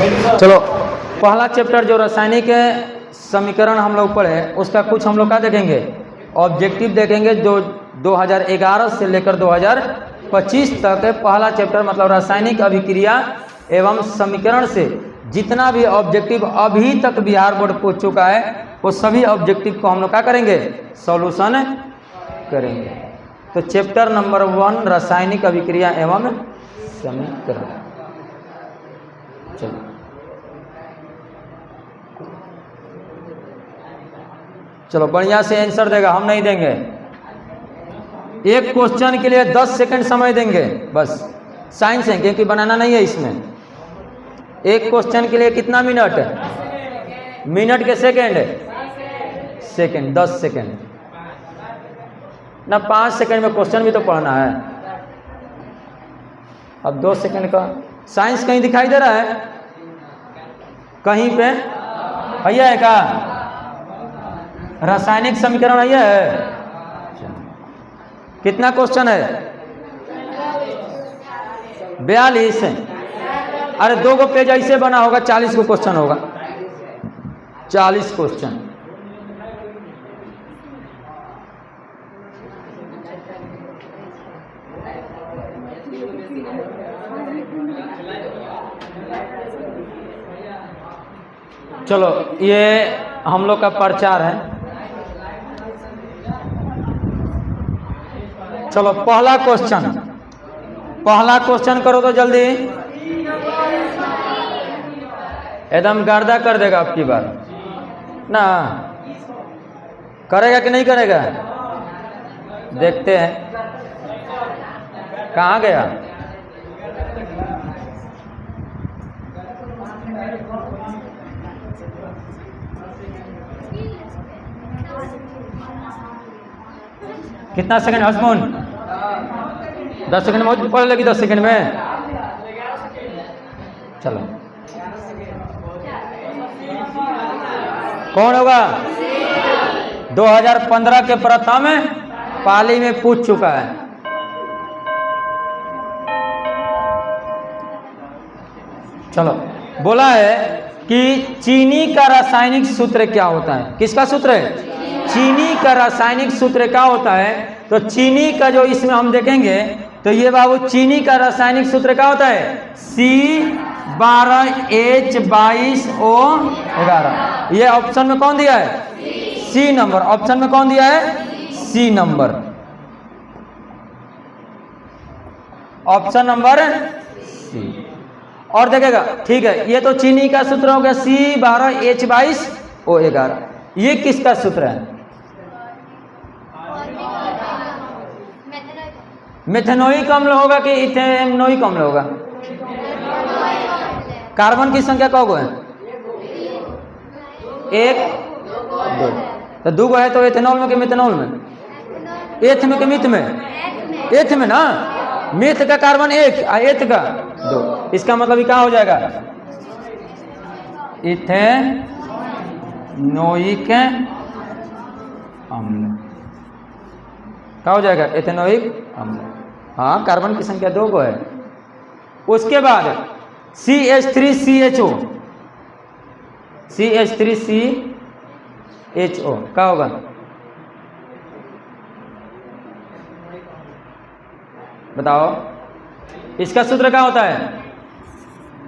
चलो पहला चैप्टर जो रासायनिक समीकरण हम लोग पढ़े उसका कुछ हम लोग क्या देखेंगे, ऑब्जेक्टिव देखेंगे। जो 2011 से लेकर 2025 तक पहला चैप्टर मतलब रासायनिक अभिक्रिया एवं समीकरण से जितना भी ऑब्जेक्टिव अभी तक बिहार बोर्ड पूछ चुका है वो सभी ऑब्जेक्टिव को हम लोग क्या करेंगे, सॉल्यूशन करेंगे। तो चैप्टर नंबर 1 रासायनिक अभिक्रिया एवं समीकरण। चलो चलो बढ़िया से आंसर देगा, हम नहीं देंगे। एक क्वेश्चन के लिए 10 सेकंड समय देंगे बस, साइंस है क्योंकि बनाना नहीं है इसमें। एक क्वेश्चन के लिए कितना मिनट है, मिनट के सेकंड है, सेकंड 10 सेकंड ना, 5 सेकंड में क्वेश्चन भी तो पढ़ना है। अब 2 सेकंड का साइंस कहीं दिखाई दे रहा है, कहीं पे भैया है का रासायनिक समीकरण भैया है। कितना क्वेश्चन है, 42 है। अरे 2 गो पेज ऐसे बना होगा, 40 को क्वेश्चन होगा, 40 क्वेश्चन। चलो ये हम लोग का प्रचार है। चलो पहला क्वेश्चन करो तो जल्दी, एकदम गर्दा कर देगा आपकी बार ना। करेगा कि नहीं करेगा, देखते हैं कहाँ गया। कितना सेकंड हसमून, 10 सेकंड में पढ़ लेगी, 10 सेकंड में। चलो कौन होगा, 2015 के प्रथम पाली में पूछ चुका है। चलो बोला है कि चीनी का रासायनिक सूत्र क्या होता है, किसका सूत्र है, चीनी का रासायनिक सूत्र क्या होता है। तो चीनी का जो इसमें हम देखेंगे तो ये बाबू चीनी का रासायनिक सूत्र क्या होता है, C12H22O11। ये ऑप्शन में कौन दिया है, सी नंबर। ऑप्शन में कौन दिया है, C number, option number C. और देखेगा ठीक है, ये तो चीनी का सूत्र हो गया C12H22O11। ये किसका सूत्र है, मेथेनोइक अम्ल होगा कि इथेनोइक अम्ल होगा। कार्बन की संख्या कौ गो है, 1 2, तो 2 गो है तो एथेनॉल में कि मेथेनॉल में, एथ में कि मिथ में, एथ में ना। मिथ का कार्बन 1 और एथ का 2, इसका मतलब ये क्या हो जाएगा, इथेनोइक अम्ल। क्या हो जाएगा, एथेनोइक अम्ल। हाँ कार्बन की संख्या 2 को है। उसके बाद CH3CHO, CH3CHO क्या होगा, बताओ। इसका सूत्र क्या होता है,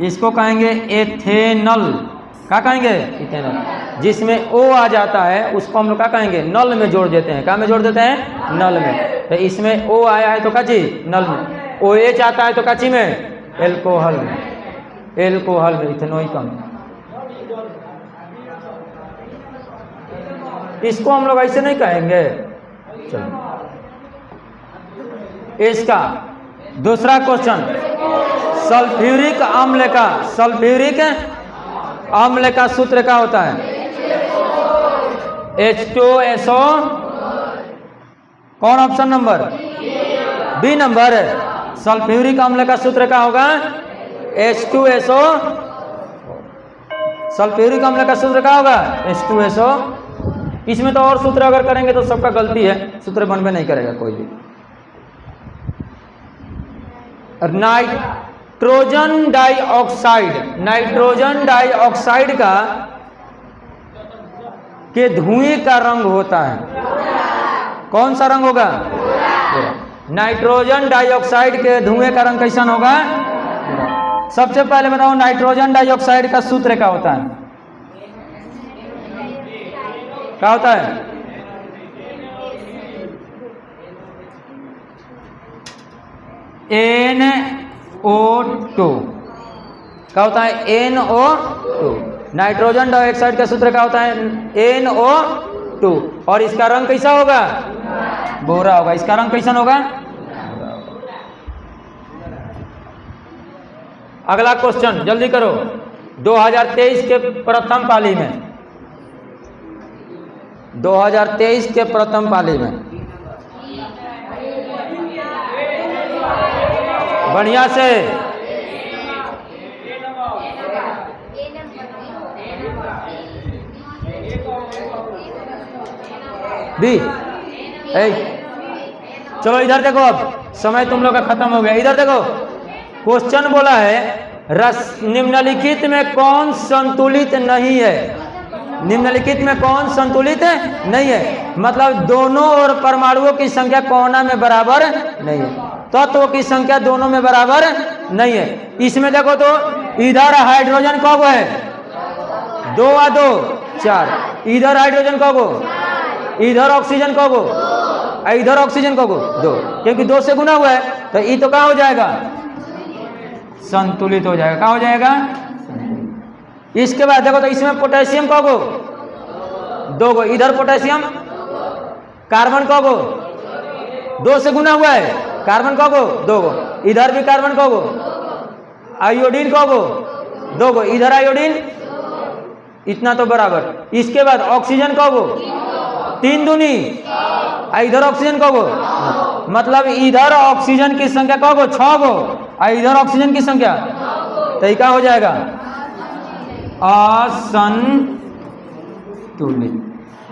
इसको कहेंगे एथेनॉल। क्या कहेंगे, इथेनॉल। जिसमें O आ जाता है उसको हम लोग क्या कहेंगे, नल में जोड़ देते हैं। क्या में जोड़ देते हैं, नल में। तो इसमें O आया है तो काची, नल में। OH आता है तो काची में, एल्कोहल में, एल्कोहल में, इथेनोइक अम्ल। इसको हम लोग ऐसे नहीं कहेंगे। चलो इसका दूसरा क्वेश्चन, सल्फ्यूरिक अम्ल का सूत्र क्या होता है, H2SO। कौन ऑप्शन नंबर, बी नंबर है। सल्फ्यूरिक अम्ल का सूत्र क्या होगा, H2SO। सल्फ्यूरिक अम्ल का सूत्र क्या होगा, H2SO। इसमें तो और सूत्र अगर करेंगे तो सबका गलती है, सूत्र बनबे नहीं करेगा कोई भी। नाइट्रोजन डाइऑक्साइड का के धुएं का रंग होता है, कौन सा रंग होगा? नाइट्रोजन डाइऑक्साइड के धुएं का रंग कैसा होगा? सबसे पहले बताओ नाइट्रोजन डाइऑक्साइड का सूत्र क्या होता है? क्या होता है? NO2। क्या होता है? NO2। नाइट्रोजन डाइऑक्साइड का सूत्र क्या होता है? NO2। और इसका रंग कैसा होगा? भूरा होगा। इसका रंग कैसा होगा? अगला क्वेश्चन जल्दी करो। 2023 के प्रथम पाली में, 2023 के प्रथम पाली में बढ़िया से बी। चलो इधर देखो, अब समय तुम लोग का खत्म हो गया। इधर देखो, क्वेश्चन बोला है निम्नलिखित में कौन संतुलित नहीं है? निम्नलिखित में कौन संतुलित नहीं है? मतलब दोनों और परमाणुओं की संख्या कोना में बराबर नहीं है, तत्वों की संख्या दोनों में बराबर नहीं है। इसमें देखो तो इधर हाइड्रोजन कब है? 2 और 2 4। इधर हाइड्रोजन कब हो? इधर ऑक्सीजन कब हो? इधर ऑक्सीजन कब हो? 2, क्योंकि 2 से गुना हुआ है तो ये तो क्या हो जाएगा? संतुलित हो जाएगा। क्या हो जाएगा? इसके बाद देखो तो इसमें पोटेशियम कब हो? 2 गो। इधर पोटेशियम, कार्बन कब हो? 2 से गुना हुआ है, कार्बन कब हो? 2 गो। इधर भी कार्बन कब हो? आयोडीन कब हो? 2 गो। इधर आयोडीन, इतना तो बराबर। इसके बाद ऑक्सीजन कब हो? 3 दूनी। इधर ऑक्सीजन कब हो? मतलब इधर ऑक्सीजन की संख्या कब हो? 6 गो। इधर ऑक्सीजन की संख्या तो क्या हो जाएगा? असंतुलित।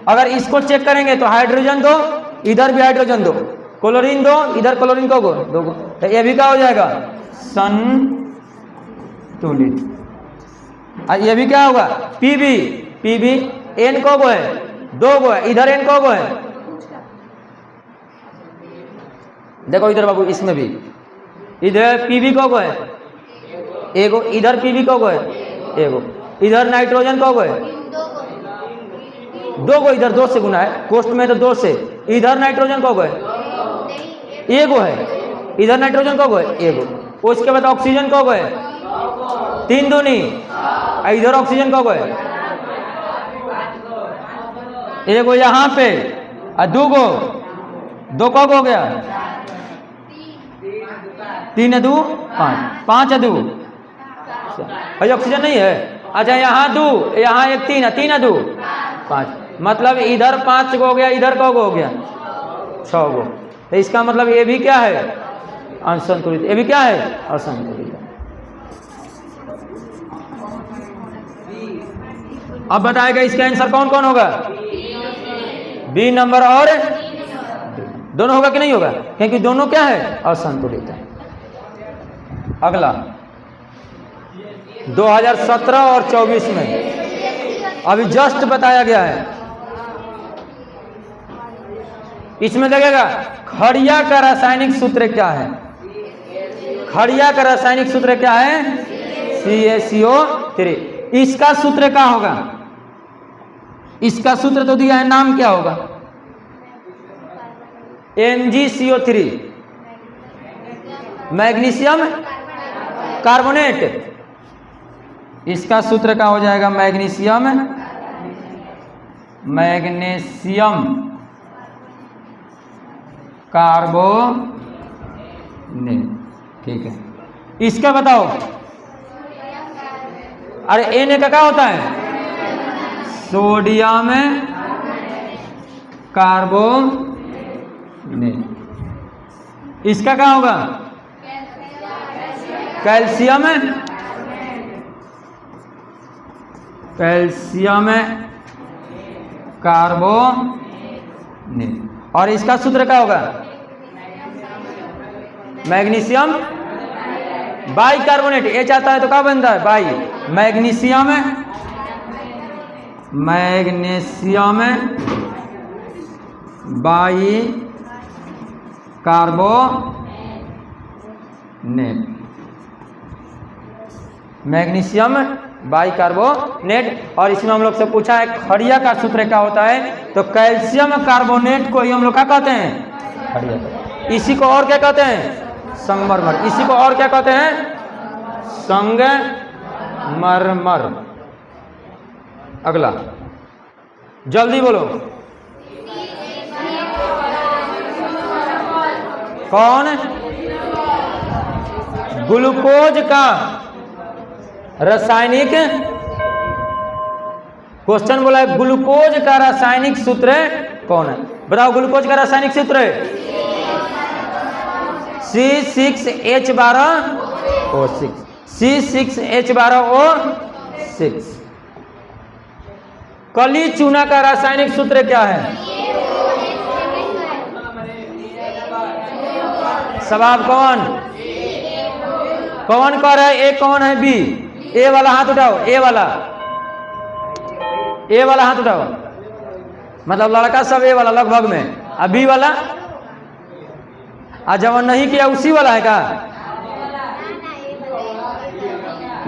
अगर इसको चेक करेंगे तो हाइड्रोजन 2, इधर भी हाइड्रोजन 2, क्लोरीन 2, इधर क्लोरीन कब हो? 2 गो। तो ये भी क्या हो जाएगा? संतुलित। ये भी क्या होगा? पीबी एन कब है? 2 गो है। इधर एन कब है? देखो इधर बाबू, इसमें भी इधर पीबी कब है? 1 गो। इधर पीबी कब है? 1 गो। इधर नाइट्रोजन कब है? 2 गो। इधर 2 से गुना है, कोष्ठ में तो 2 से। इधर नाइट्रोजन कब है? 1 गो है। इधर नाइट्रोजन कब है? 1 गो। उसके बाद ऑक्सीजन कब है? 3 दूनी। इधर ऑक्सीजन कब है? 1 गो यहाँ पे और 2 गो। 2 कब हो गया? 3 2 5, 5 2। भाई ऑक्सीजन नहीं है। अच्छा यहाँ 2, यहाँ 1 3 है, 3 2 5। मतलब इधर 5 गो हो गया, इधर कब हो गया? 6 गो। तो इसका मतलब ये भी क्या है? असंतुलित। ये भी क्या है? असंतुलित। अब बताएगा इसका आंसर कौन कौन होगा? बी नंबर और दोनों होगा कि नहीं होगा? क्योंकि दोनों क्या है? असंतुलित है। अगला 2017 और 24 में अभी जस्ट बताया गया है। इसमें लगेगा खड़िया का रासायनिक सूत्र क्या है? खड़िया का रासायनिक सूत्र क्या है? CaCO3। इसका सूत्र क्या होगा? इसका सूत्र तो दिया है, नाम क्या होगा? MgCO3, magnesium carbonate. इसका सूत्र क्या हो जाएगा? Magnesium carbonate. ठीक है, इसका बताओ। अरे Na का क्या होता है? Sodium carbonate. इसका क्या होगा? Calcium carbonate. और इसका सूत्र क्या होगा? मैग्नीशियम बाई कार्बोनेट, H आता है तो क्या बनता है? By. Magnesium, magnesium by carbonate, magnesium by carbonate. और इसमें हम लोग से पूछा है खड़िया का सूत्र क्या होता है, तो कैल्शियम कार्बोनेट को ही हम लोग क्या कहते हैं? खड़िया। इसी को और क्या कहते हैं? संगमरमर। इसी को और क्या कहते हैं? संगमरमर। अगला जल्दी बोलो, कौन? ग्लूकोज का रासायनिक, क्वेश्चन बोला है ग्लूकोज का रासायनिक सूत्र कौन है? बताओ ग्लूकोज का रासायनिक सूत्र है C6H12O6, C6H12O6। कली चूना का रासायनिक सूत्र क्या है? सवाब कौन कौन कर रहा है? ए कौन है? बी। ए वाला हाथ उठाओ, ए वाला हाथ उठाओ। मतलब लड़का सब ए वाला लगभग में, अब बी वाला जवन नहीं किया उसी वाला है का?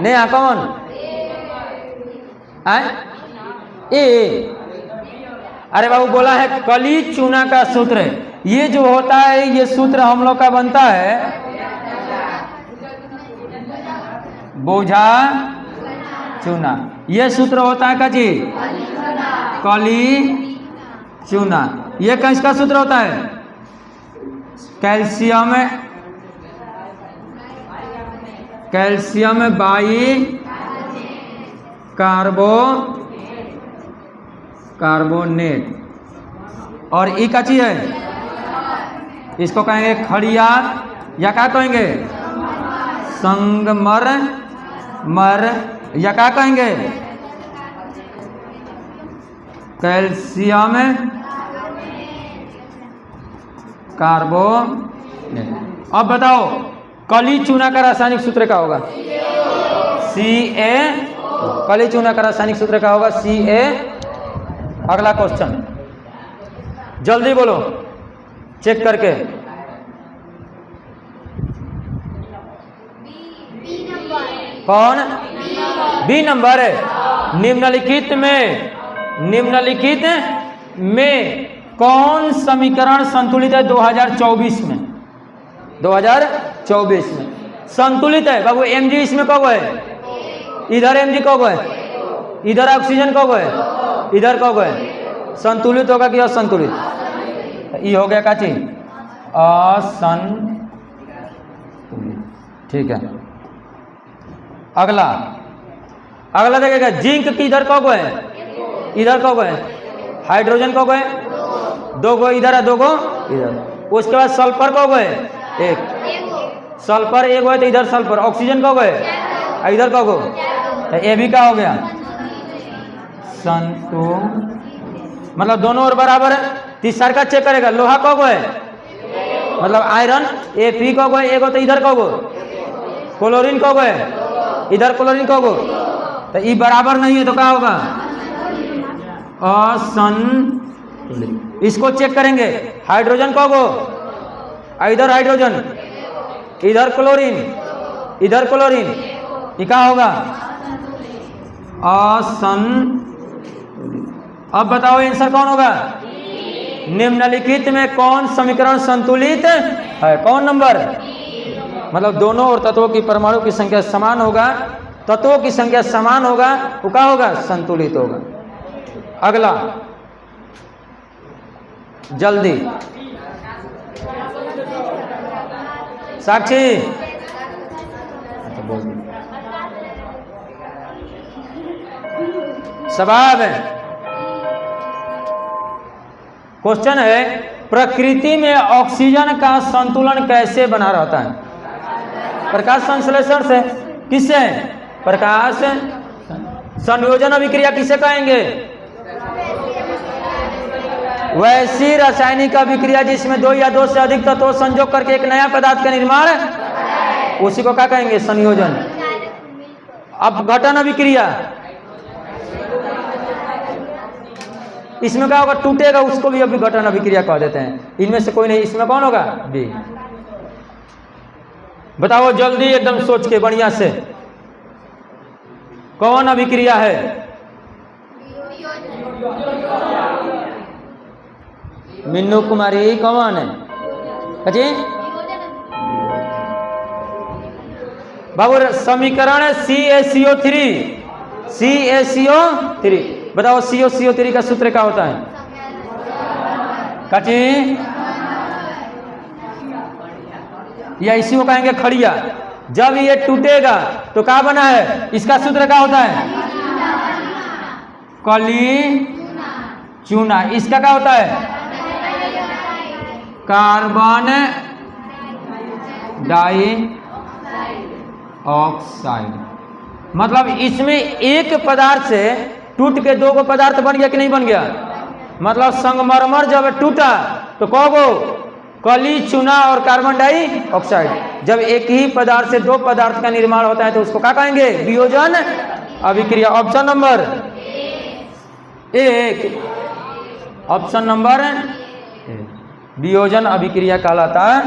नहीं, कौन है? ए। अरे बाबू बोला है कली चूना का सूत्र। ये जो होता है ये सूत्र हम लोग का बनता है बोझा चूना। ये सूत्र होता है का जी? कली चूना। ये किसका सूत्र होता है? Calcium by carbonate. और ई का चीज है, इसको कहेंगे खड़िया या क्या कहेंगे? संगमरमर या क्या कहेंगे? Calcium carbonate. अब बताओ कली चूना का रासायनिक सूत्र क्या होगा? Ca। कली चूना का रासायनिक सूत्र क्या होगा? Ca। अगला क्वेश्चन जल्दी बोलो, चेक करके। कौन? बी नंबर है। निम्नलिखित में कौन समीकरण संतुलित है 2024 में? 2024 में संतुलित है बाबू। Mg इसमें कब है? इधर Mg कब है? इधर ऑक्सीजन कब है? इधर कब है? संतुलित होगा कि असंतुलित? ये हो गया का चीज? असंतुलित। ठीक है। अगला देखेगा जिंक की इधर कब है? इधर कब है? हाइड्रोजन कब है? 2 गो इधर है, 2 गो इधर। उसके बाद सल्फर कब है? 1। सल्फर 1 है तो इधर सल्फर। ऑक्सीजन कब है? इधर कब हो? तो ये भी क्या हो गया? मतलब दोनों ओर बराबर है। तीसरा का चेक करेगा लोहा कब है? मतलब आयरन Fe कब है? 1 हो तो इधर कब हो? क्लोरीन कब है? इधर क्लोरीन कब हो? तो ये बराबर नहीं है तो क्या होगा? असंतुलित। इसको चेक करेंगे हाइड्रोजन कब हो? इधर हाइड्रोजन, इधर क्लोरीन, इधर क्लोरीन। ये क्या होगा? असंतुलित। अब बताओ आंसर कौन होगा? निम्नलिखित में कौन समीकरण संतुलित है? कौन नंबर? मतलब दोनों और तत्वों की परमाणु की संख्या समान होगा, तत्वों की संख्या समान होगा, वो क्या होगा? संतुलित होगा। अगला जल्दी साक्षी सवाल है। क्वेश्चन है प्रकृति में ऑक्सीजन का संतुलन कैसे बना रहता है? प्रकाश संश्लेषण से। किससे? प्रकाश संयोजन अभिक्रिया किसे कहेंगे? वैसी रासायनिक अभिक्रिया जिसमें 2 या 2 से अधिक तत्वों संयोग करके एक नया पदार्थ का निर्माण उसी को क्या कहेंगे? संयोजन। अब घटन अभिक्रिया, इसमें क्या होगा? टूटेगा, उसको भी अभी घटन अभिक्रिया कह देते हैं। इनमें से कोई नहीं, इसमें कौन होगा? बी। बताओ जल्दी एकदम सोच के बढ़िया से, कौन अभिक्रिया है? मीनू कुमारी कौन है? अजी बाबू समीकरण CaCO3, CaCO3। बताओ CaCO3 का सूत्र क्या होता है? काची या इसी को कहेंगे खड़िया। जब ये टूटेगा तो क्या बना है? इसका सूत्र क्या होता है? कली चूना। इसका क्या होता है? Carbon dioxide. मतलब इसमें एक पदार्थ से टूट के दो को पदार्थ बन गया कि नहीं बन गया? मतलब संगमरमर जब टूटा तो कौगो? कली चूना और कार्बन डाइऑक्साइड। जब एक ही पदार्थ से दो पदार्थ का निर्माण होता है तो उसको क्या कहेंगे? वियोजन अभिक्रिया। ऑप्शन नंबर 1, ऑप्शन नंबर 1 वियोजन अभिक्रिया कहलाता है।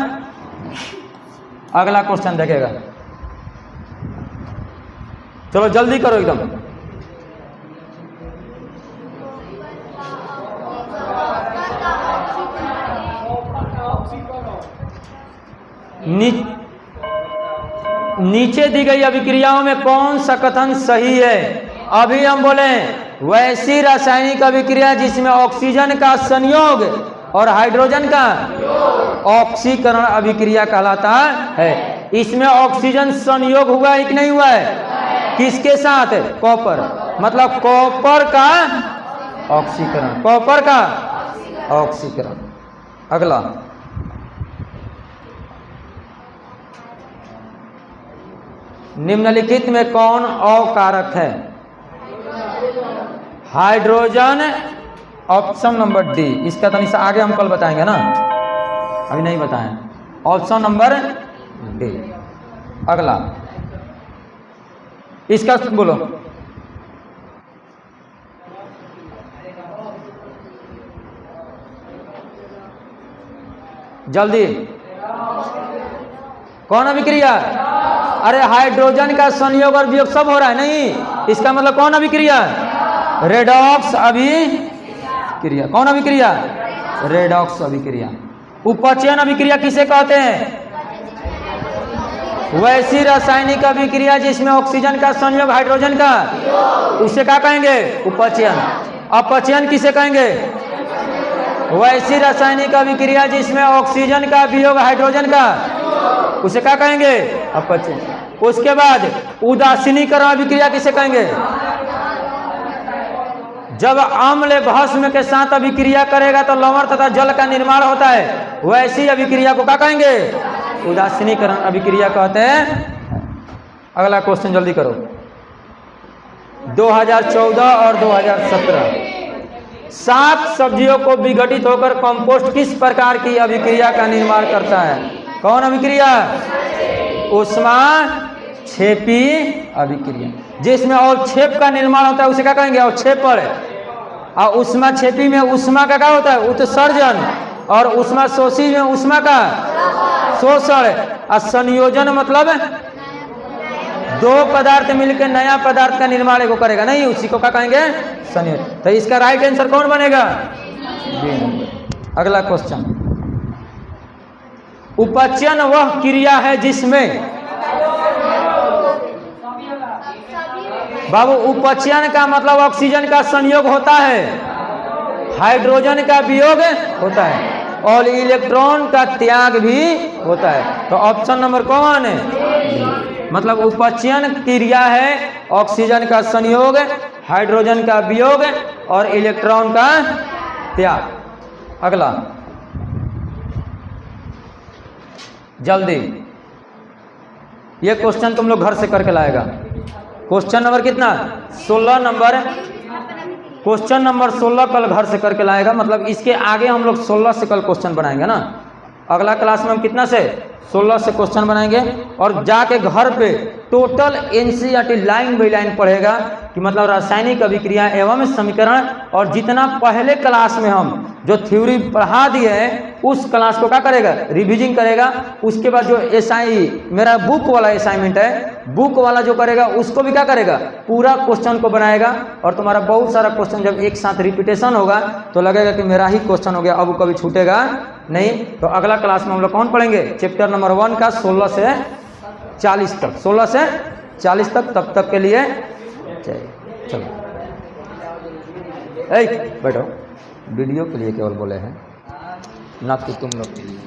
अगला क्वेश्चन देखेगा, चलो जल्दी करो एकदम। नीचे दी गई अभिक्रियाओं में कौन सा कथन सही है? अभी हम बोले वैसी रासायनिक अभिक्रिया जिसमें ऑक्सीजन का संयोग और हाइड्रोजन का ऑक्सीकरण अभिक्रिया कहलाता है। इसमें ऑक्सीजन संयोग हुआ है कि नहीं हुआ है? किसके साथ? कॉपर। मतलब कॉपर का ऑक्सीकरण, कॉपर का ऑक्सीकरण। अगला, निम्नलिखित में कौन अकारक है? हाइड्रोजन। Option number D. इसका तो निशा आगे हम कल बताएंगे ना, अभी नहीं बताएं। Option number D. अगला, इसका बोलो जल्दी। कौन अभिक्रिया? अरे हाइड्रोजन का संयोग और वियोग सब हो रहा है नहीं, इसका मतलब कौन अभिक्रिया? रेडॉक्स अभिक्रिया। कौन अभिक्रिया? रेडॉक्स अभिक्रिया। उपचयन अभिक्रिया किसे कहते हैं? वैसी रासायनिक अभिक्रिया जिसमें ऑक्सीजन का संयोग हाइड्रोजन का, उसे क्या कहेंगे? उपचयन। अपचयन किसे कहेंगे? वैसी रासायनिक अभिक्रिया जिसमें ऑक्सीजन का वियोग हाइड्रोजन का, उसे क्या कहेंगे? अपचयन। उसके बाद उदासीनीकरण अभिक्रिया किसे कहेंगे? जब अम्ल भस्म के साथ अभिक्रिया करेगा तो लवण तथा जल का निर्माण होता है, वैसी अभिक्रिया को क्या कहेंगे? उदासीनीकरण अभिक्रिया कहते हैं। अगला क्वेश्चन जल्दी करो। 2014 और 2017 साग सब्जियों को विघटित होकर कंपोस्ट किस प्रकार की अभिक्रिया का निर्माण करता है? कौन अभिक्रिया? ऊष्माक्षेपी अभिक्रिया। जिसमें अवक्षेप का निर्माण होता है उसे क्या कहेंगे? अवक्षेपण। और ऊष्माक्षेपी में ऊष्मा का क्या होता है? उत्सर्जन। और ऊष्माशोषी में ऊष्मा का शोषण। और संयोजन मतलब दो पदार्थ मिलकर नया पदार्थ का निर्माण को करेगा नहीं, उसी को क्या कहेंगे? संयोजन। तो इसका राइट आंसर कौन बनेगा? अगला क्वेश्चन, उपचयन वह क्रिया है जिसमें, बाबू उपचयन का मतलब ऑक्सीजन का संयोग होता है, हाइड्रोजन का वियोग होता है और इलेक्ट्रॉन का त्याग भी होता है। तो ऑप्शन नंबर कौन है? मतलब उपचयन क्रिया है ऑक्सीजन का संयोग, हाइड्रोजन का वियोग और इलेक्ट्रॉन का त्याग। अगला जल्दी, ये क्वेश्चन तुम लोग घर से करके लाएगा। क्वेश्चन नंबर कितना? 16 नंबर। क्वेश्चन नंबर 16 कल घर से करके लाएगा। मतलब इसके आगे हम लोग 16 से कल क्वेश्चन बनाएंगे ना। अगला क्लास में हम कितना से 16 से क्वेश्चन बनाएंगे और जाके घर पे total NCERT line by line पढ़ेगा कि मतलब रासायनिक अभिक्रिया एवं समीकरण, और जितना पहले क्लास में हम जो थ्योरी पढ़ा दिए हैं उस क्लास को क्या करेगा, रिविजन करेगा। उसके बाद जो मेरा बुक वाला असाइनमेंट है, बुक वाला जो करेगा उसको भी क्या करेगा, पूरा क्वेश्चन को बनाएगा। और तुम्हारा बहुत सारा क्वेश्चन जब एक साथ रिपीटेशन होगा तो लगेगा कि मेरा ही क्वेश्चन हो गया, अब वो कभी छूटेगा नहीं। तो अगला क्लास में हम लोग कौन पढ़ेंगे, चैप्टर नंबर 1 का 16 से 40 तक, 16 से 40 तक। तब तक के लिए चलो बैठो, वीडियो के लिए केवल बोले हैं, ना कि तुम लोग के लिए।